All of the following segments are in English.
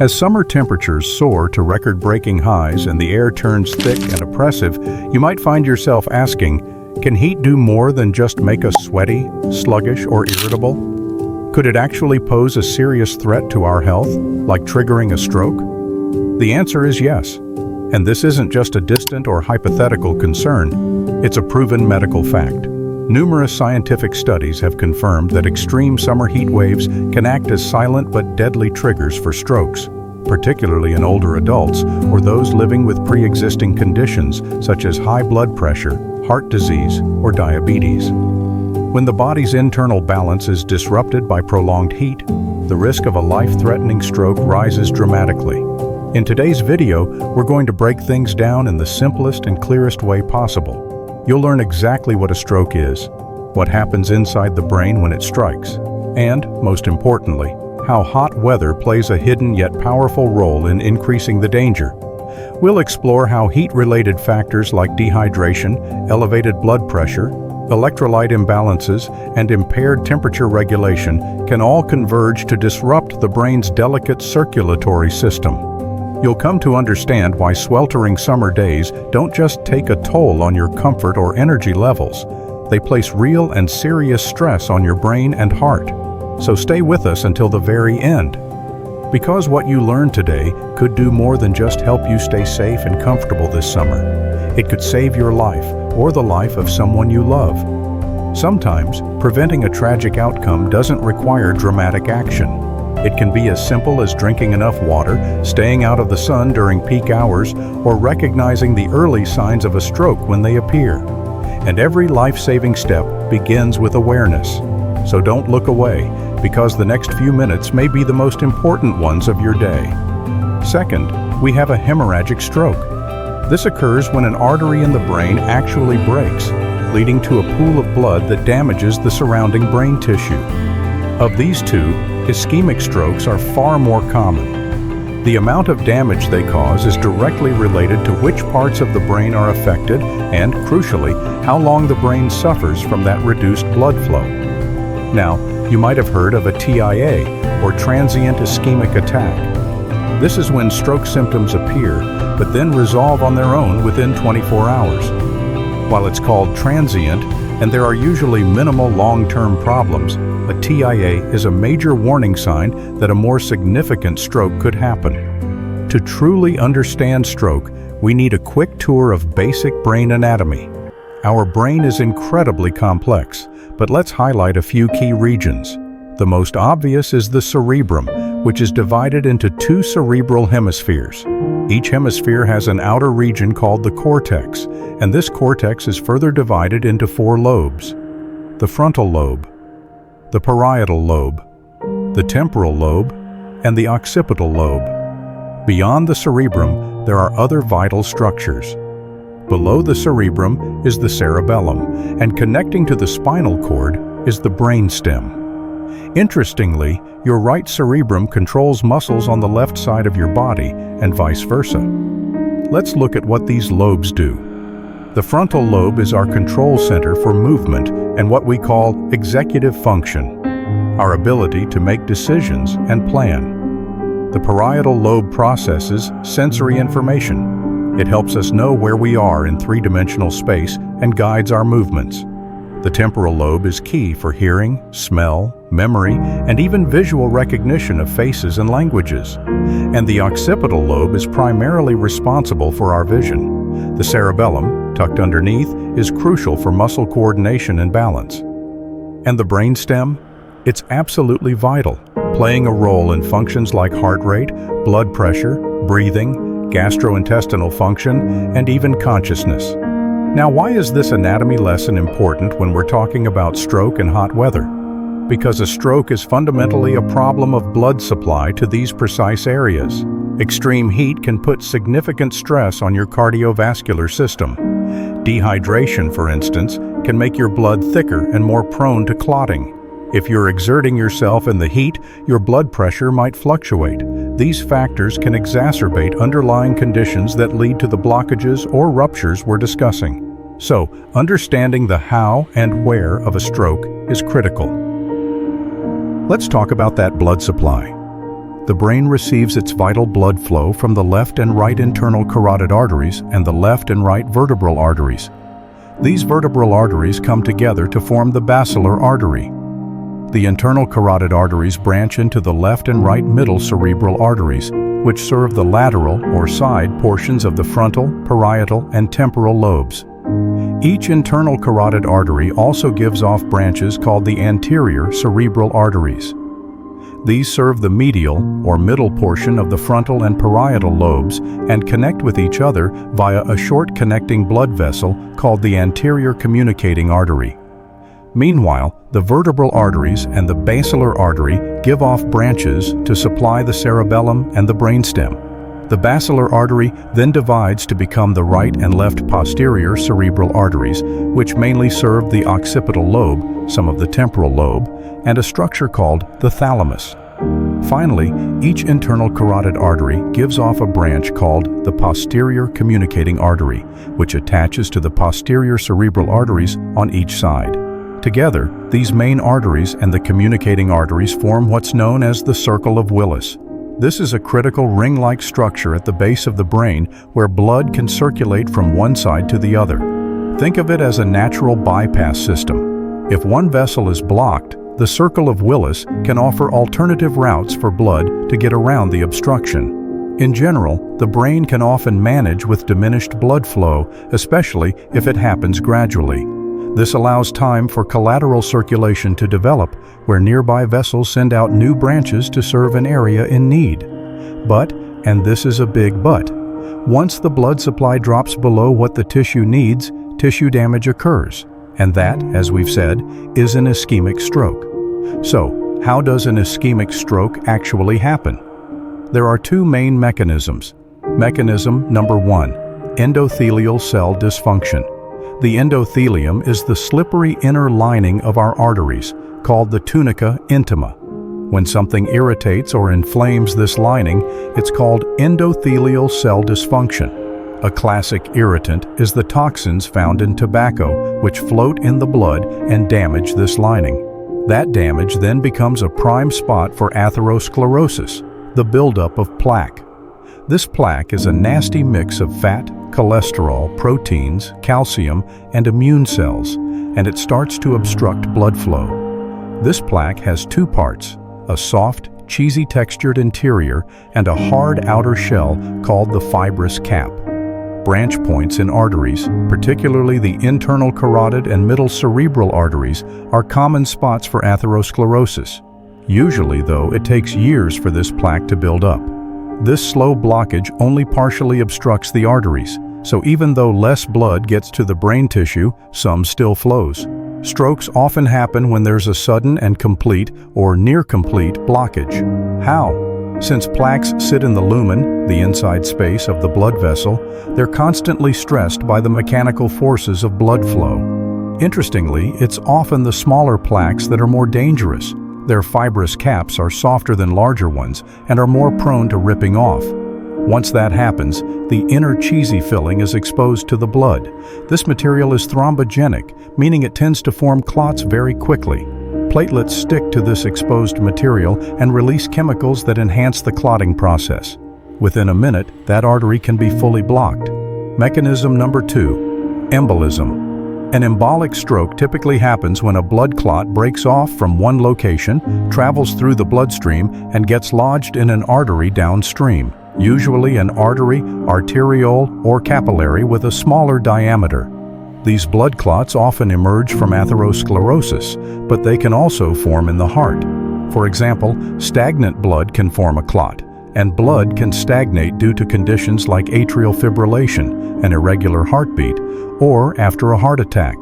As summer temperatures soar to record-breaking highs and the air turns thick and oppressive, you might find yourself asking, can heat do more than just make us sweaty, sluggish, or irritable? Could it actually pose a serious threat to our health, like triggering a stroke? The answer is yes. And this isn't just a distant or hypothetical concern, it's a proven medical fact. Numerous scientific studies have confirmed that extreme summer heat waves can act as silent but deadly triggers for strokes, particularly in older adults or those living with pre-existing conditions such as high blood pressure, heart disease, or diabetes. When the body's internal balance is disrupted by prolonged heat, the risk of a life-threatening stroke rises dramatically. In today's video, we're going to break things down in the simplest and clearest way possible. You'll learn exactly what a stroke is, what happens inside the brain when it strikes, and, most importantly, how hot weather plays a hidden yet powerful role in increasing the danger. We'll explore how heat-related factors like dehydration, elevated blood pressure, electrolyte imbalances, and impaired temperature regulation can all converge to disrupt the brain's delicate circulatory system. You'll come to understand why sweltering summer days don't just take a toll on your comfort or energy levels. They place real and serious stress on your brain and heart. So stay with us until the very end. Because what you learn today could do more than just help you stay safe and comfortable this summer. It could save your life or the life of someone you love. Sometimes, preventing a tragic outcome doesn't require dramatic action. It can be as simple as drinking enough water, staying out of the sun during peak hours, or recognizing the early signs of a stroke when they appear. And every life-saving step begins with awareness. So don't look away, because the next few minutes may be the most important ones of your day. Second, we have a hemorrhagic stroke. This occurs when an artery in the brain actually breaks, leading to a pool of blood that damages the surrounding brain tissue. Of these two, ischemic strokes are far more common. The amount of damage they cause is directly related to which parts of the brain are affected and, crucially, how long the brain suffers from that reduced blood flow. Now, you might have heard of a TIA, or transient ischemic attack. This is when stroke symptoms appear, but then resolve on their own within 24 hours. While it's called transient, and there are usually minimal long-term problems, a TIA is a major warning sign that a more significant stroke could happen. To truly understand stroke, we need a quick tour of basic brain anatomy. Our brain is incredibly complex, but let's highlight a few key regions. The most obvious is the cerebrum, which is divided into two cerebral hemispheres. Each hemisphere has an outer region called the cortex, and this cortex is further divided into four lobes: the frontal lobe, the parietal lobe, the temporal lobe, and the occipital lobe. Beyond the cerebrum, there are other vital structures. Below the cerebrum is the cerebellum, and connecting to the spinal cord is the brainstem. Interestingly, your right cerebrum controls muscles on the left side of your body, and vice versa. Let's look at what these lobes do. The frontal lobe is our control center for movement and what we call executive function, our ability to make decisions and plan. The parietal lobe processes sensory information. It helps us know where we are in three-dimensional space and guides our movements. The temporal lobe is key for hearing, smell, memory, and even visual recognition of faces and languages. And the occipital lobe is primarily responsible for our vision. The cerebellum, tucked underneath, is crucial for muscle coordination and balance. And the brainstem? It's absolutely vital, playing a role in functions like heart rate, blood pressure, breathing, gastrointestinal function, and even consciousness. Now, why is this anatomy lesson important when we're talking about stroke and hot weather? Because a stroke is fundamentally a problem of blood supply to these precise areas. Extreme heat can put significant stress on your cardiovascular system. Dehydration, for instance, can make your blood thicker and more prone to clotting. If you're exerting yourself in the heat, your blood pressure might fluctuate. These factors can exacerbate underlying conditions that lead to the blockages or ruptures we're discussing. So, understanding the how and where of a stroke is critical. Let's talk about that blood supply. The brain receives its vital blood flow from the left and right internal carotid arteries and the left and right vertebral arteries. These vertebral arteries come together to form the basilar artery. The internal carotid arteries branch into the left and right middle cerebral arteries, which serve the lateral or side portions of the frontal, parietal, and temporal lobes. Each internal carotid artery also gives off branches called the anterior cerebral arteries. These serve the medial or middle portion of the frontal and parietal lobes and connect with each other via a short connecting blood vessel called the anterior communicating artery. Meanwhile, the vertebral arteries and the basilar artery give off branches to supply the cerebellum and the brainstem. The basilar artery then divides to become the right and left posterior cerebral arteries, which mainly serve the occipital lobe, some of the temporal lobe, and a structure called the thalamus. Finally, each internal carotid artery gives off a branch called the posterior communicating artery, which attaches to the posterior cerebral arteries on each side. Together, these main arteries and the communicating arteries form what's known as the circle of Willis. This is a critical ring-like structure at the base of the brain where blood can circulate from one side to the other. Think of it as a natural bypass system. If one vessel is blocked, the circle of Willis can offer alternative routes for blood to get around the obstruction. In general, the brain can often manage with diminished blood flow, especially if it happens gradually. This allows time for collateral circulation to develop, where nearby vessels send out new branches to serve an area in need. But, and this is a big but, once the blood supply drops below what the tissue needs, tissue damage occurs. And that, as we've said, is an ischemic stroke. So, how does an ischemic stroke actually happen? There are two main mechanisms. Mechanism number 1, endothelial cell dysfunction. The endothelium is the slippery inner lining of our arteries, called the tunica intima. When something irritates or inflames this lining, it's called endothelial cell dysfunction. A classic irritant is the toxins found in tobacco, which float in the blood and damage this lining. That damage then becomes a prime spot for atherosclerosis, the buildup of plaque. This plaque is a nasty mix of fat, cholesterol, proteins, calcium, and immune cells, and it starts to obstruct blood flow. This plaque has two parts, a soft, cheesy textured interior and a hard outer shell called the fibrous cap. Branch points in arteries, particularly the internal carotid and middle cerebral arteries, are common spots for atherosclerosis. Usually, though, it takes years for this plaque to build up. This slow blockage only partially obstructs the arteries, so even though less blood gets to the brain tissue, some still flows. Strokes often happen when there's a sudden and complete or near-complete blockage. How? Since plaques sit in the lumen, the inside space of the blood vessel, they're constantly stressed by the mechanical forces of blood flow. Interestingly, it's often the smaller plaques that are more dangerous. Their fibrous caps are softer than larger ones and are more prone to ripping off. Once that happens, the inner cheesy filling is exposed to the blood. This material is thrombogenic, meaning it tends to form clots very quickly. Platelets stick to this exposed material and release chemicals that enhance the clotting process. Within a minute, that artery can be fully blocked. Mechanism number 2, embolism. An embolic stroke typically happens when a blood clot breaks off from one location, travels through the bloodstream, and gets lodged in an artery downstream, usually an artery, arteriole, or capillary with a smaller diameter. These blood clots often emerge from atherosclerosis, but they can also form in the heart. For example, stagnant blood can form a clot, and blood can stagnate due to conditions like atrial fibrillation, an irregular heartbeat, or after a heart attack.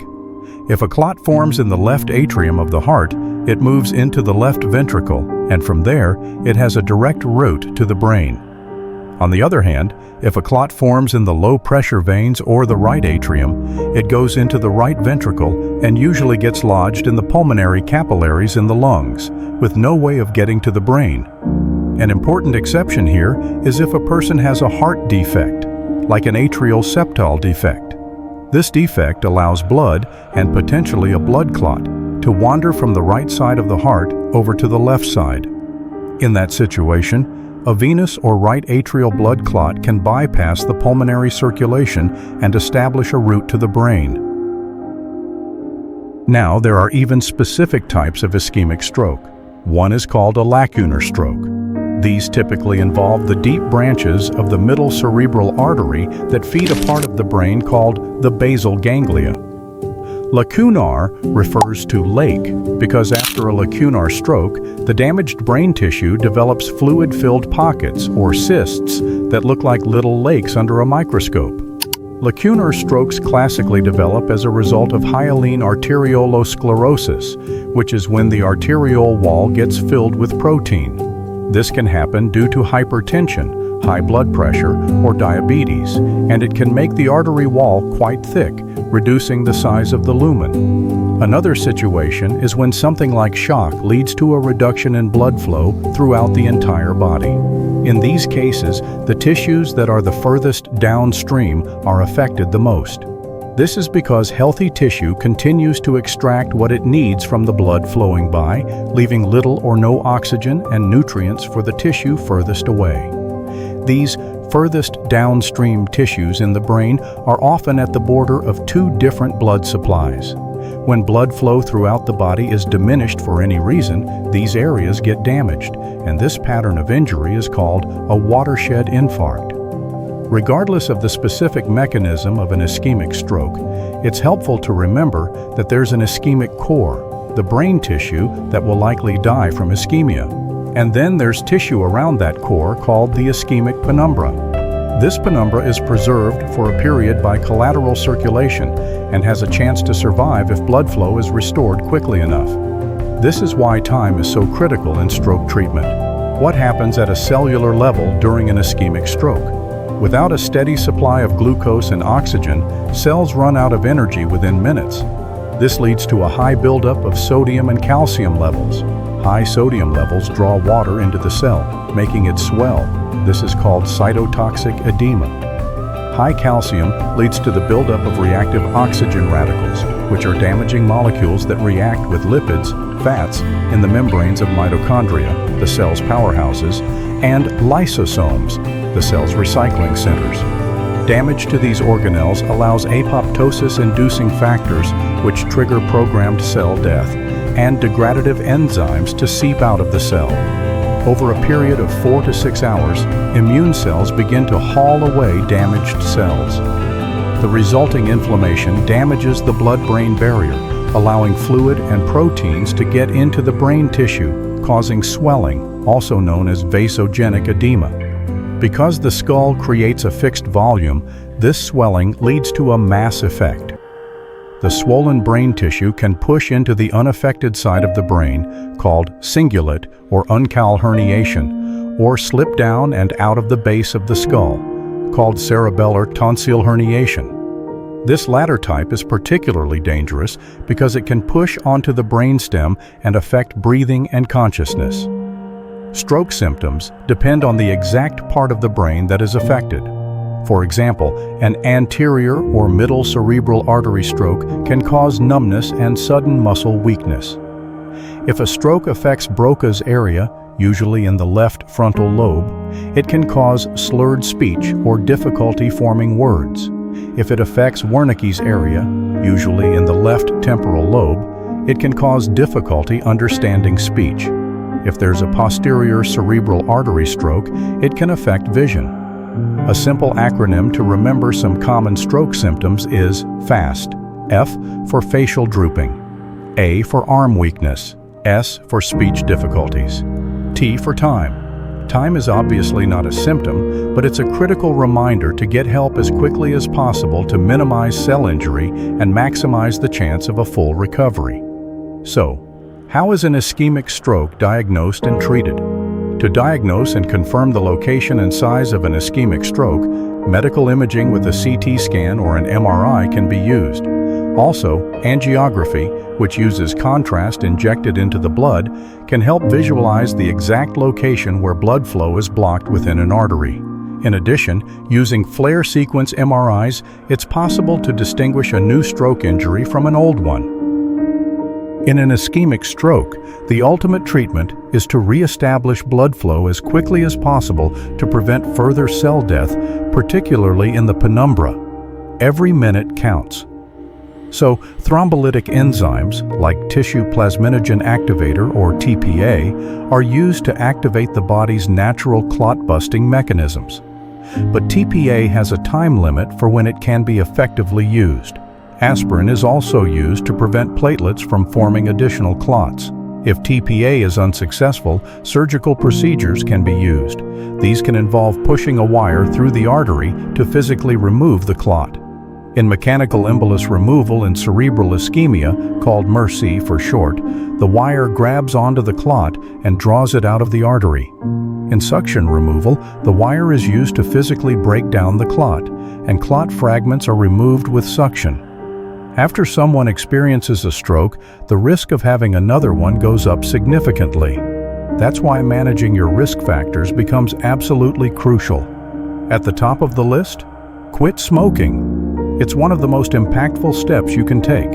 If a clot forms in the left atrium of the heart, it moves into the left ventricle, and from there, it has a direct route to the brain. On the other hand, if a clot forms in the low-pressure veins or the right atrium, it goes into the right ventricle and usually gets lodged in the pulmonary capillaries in the lungs, with no way of getting to the brain. An important exception here is if a person has a heart defect, like an atrial septal defect. This defect allows blood, and potentially a blood clot, to wander from the right side of the heart over to the left side. In that situation, a venous or right atrial blood clot can bypass the pulmonary circulation and establish a route to the brain. Now, there are even specific types of ischemic stroke. One is called a lacunar stroke. These typically involve the deep branches of the middle cerebral artery that feed a part of the brain called the basal ganglia. Lacunar refers to lake because after a lacunar stroke, the damaged brain tissue develops fluid-filled pockets or cysts that look like little lakes under a microscope. Lacunar strokes classically develop as a result of hyaline arteriolosclerosis, which is when the arteriole wall gets filled with protein. This can happen due to hypertension, high blood pressure, or diabetes, and it can make the artery wall quite thick, reducing the size of the lumen. Another situation is when something like shock leads to a reduction in blood flow throughout the entire body. In these cases, the tissues that are the furthest downstream are affected the most. This is because healthy tissue continues to extract what it needs from the blood flowing by, leaving little or no oxygen and nutrients for the tissue furthest away. These furthest downstream tissues in the brain are often at the border of two different blood supplies. When blood flow throughout the body is diminished for any reason, these areas get damaged, and this pattern of injury is called a watershed infarct. Regardless of the specific mechanism of an ischemic stroke, it's helpful to remember that there's an ischemic core, the brain tissue that will likely die from ischemia. And then there's tissue around that core called the ischemic penumbra. This penumbra is preserved for a period by collateral circulation and has a chance to survive if blood flow is restored quickly enough. This is why time is so critical in stroke treatment. What happens at a cellular level during an ischemic stroke? Without a steady supply of glucose and oxygen, cells run out of energy within minutes. This leads to a high buildup of sodium and calcium levels. High sodium levels draw water into the cell, making it swell. This is called cytotoxic edema. High calcium leads to the buildup of reactive oxygen radicals, which are damaging molecules that react with lipids, fats, in the membranes of mitochondria, the cell's powerhouses, and lysosomes, the cell's recycling centers. Damage to these organelles allows apoptosis-inducing factors, which trigger programmed cell death, and degradative enzymes to seep out of the cell. Over a period of 4 to 6 hours, immune cells begin to haul away damaged cells. The resulting inflammation damages the blood-brain barrier, allowing fluid and proteins to get into the brain tissue, causing swelling, also known as vasogenic edema. Because the skull creates a fixed volume, this swelling leads to a mass effect. The swollen brain tissue can push into the unaffected side of the brain, called cingulate or uncal herniation, or slip down and out of the base of the skull, called cerebellar tonsil herniation. This latter type is particularly dangerous because it can push onto the brainstem and affect breathing and consciousness. Stroke symptoms depend on the exact part of the brain that is affected. For example, an anterior or middle cerebral artery stroke can cause numbness and sudden muscle weakness. If a stroke affects Broca's area, usually in the left frontal lobe, it can cause slurred speech or difficulty forming words. If it affects Wernicke's area, usually in the left temporal lobe, it can cause difficulty understanding speech. If there's a posterior cerebral artery stroke, it can affect vision. A simple acronym to remember some common stroke symptoms is FAST. F for facial drooping, A for arm weakness, S for speech difficulties, T for time. Time is obviously not a symptom, but it's a critical reminder to get help as quickly as possible to minimize cell injury and maximize the chance of a full recovery. So, how is an ischemic stroke diagnosed and treated? To diagnose and confirm the location and size of an ischemic stroke, medical imaging with a CT scan or an MRI can be used. Also, angiography, which uses contrast injected into the blood, can help visualize the exact location where blood flow is blocked within an artery. In addition, using flare sequence MRIs, it's possible to distinguish a new stroke injury from an old one. In an ischemic stroke, the ultimate treatment is to re-establish blood flow as quickly as possible to prevent further cell death, particularly in the penumbra. Every minute counts. So, thrombolytic enzymes, like tissue plasminogen activator or TPA, are used to activate the body's natural clot-busting mechanisms. But TPA has a time limit for when it can be effectively used. Aspirin is also used to prevent platelets from forming additional clots. If TPA is unsuccessful, surgical procedures can be used. These can involve pushing a wire through the artery to physically remove the clot. In mechanical embolus removal in cerebral ischemia, called MRC for short, the wire grabs onto the clot and draws it out of the artery. In suction removal, the wire is used to physically break down the clot, and clot fragments are removed with suction. After someone experiences a stroke, the risk of having another one goes up significantly. That's why managing your risk factors becomes absolutely crucial. At the top of the list, quit smoking. It's one of the most impactful steps you can take.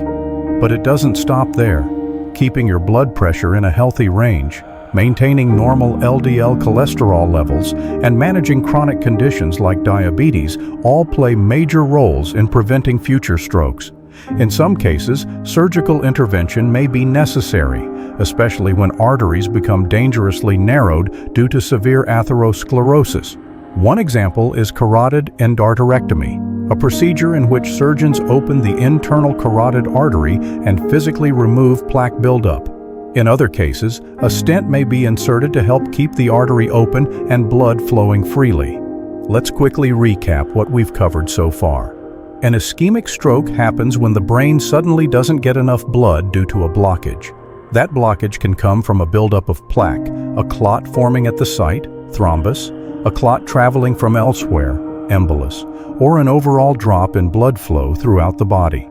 But it doesn't stop there. Keeping your blood pressure in a healthy range, maintaining normal LDL cholesterol levels, and managing chronic conditions like diabetes all play major roles in preventing future strokes. In some cases, surgical intervention may be necessary, especially when arteries become dangerously narrowed due to severe atherosclerosis. One example is carotid endarterectomy, a procedure in which surgeons open the internal carotid artery and physically remove plaque buildup. In other cases, a stent may be inserted to help keep the artery open and blood flowing freely. Let's quickly recap what we've covered so far. An ischemic stroke happens when the brain suddenly doesn't get enough blood due to a blockage. That blockage can come from a buildup of plaque, a clot forming at the site, thrombus, a clot traveling from elsewhere, embolus, or an overall drop in blood flow throughout the body.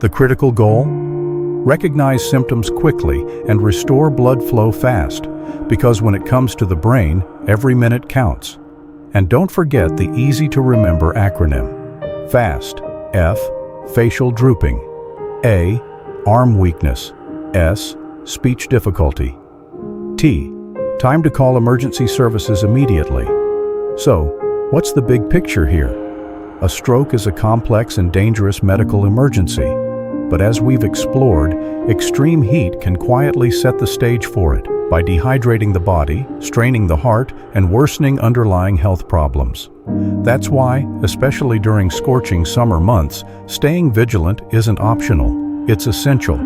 The critical goal? Recognize symptoms quickly and restore blood flow fast, because when it comes to the brain, every minute counts. And don't forget the easy-to-remember acronym. FAST, F, facial drooping, A, arm weakness, S, speech difficulty, T, time to call emergency services immediately. So, what's the big picture here? A stroke is a complex and dangerous medical emergency, but as we've explored, extreme heat can quietly set the stage for it by dehydrating the body, straining the heart, and worsening underlying health problems. That's why, especially during scorching summer months, staying vigilant isn't optional, it's essential.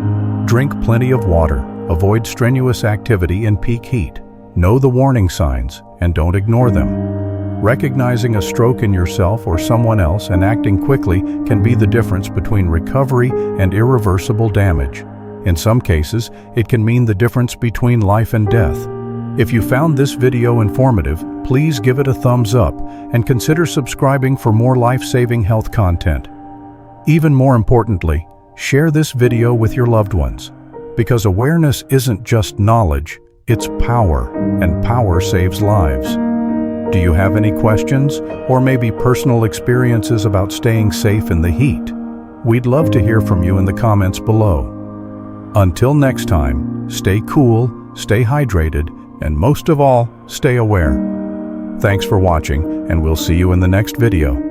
Drink plenty of water, avoid strenuous activity in peak heat, know the warning signs, and don't ignore them. Recognizing a stroke in yourself or someone else and acting quickly can be the difference between recovery and irreversible damage. In some cases, it can mean the difference between life and death. If you found this video informative, please give it a thumbs up and consider subscribing for more life-saving health content. Even more importantly, share this video with your loved ones, because awareness isn't just knowledge, it's power, and power saves lives. Do you have any questions, or maybe personal experiences about staying safe in the heat? We'd love to hear from you in the comments below. Until next time, stay cool, stay hydrated, and most of all, stay aware. Thanks for watching, and we'll see you in the next video.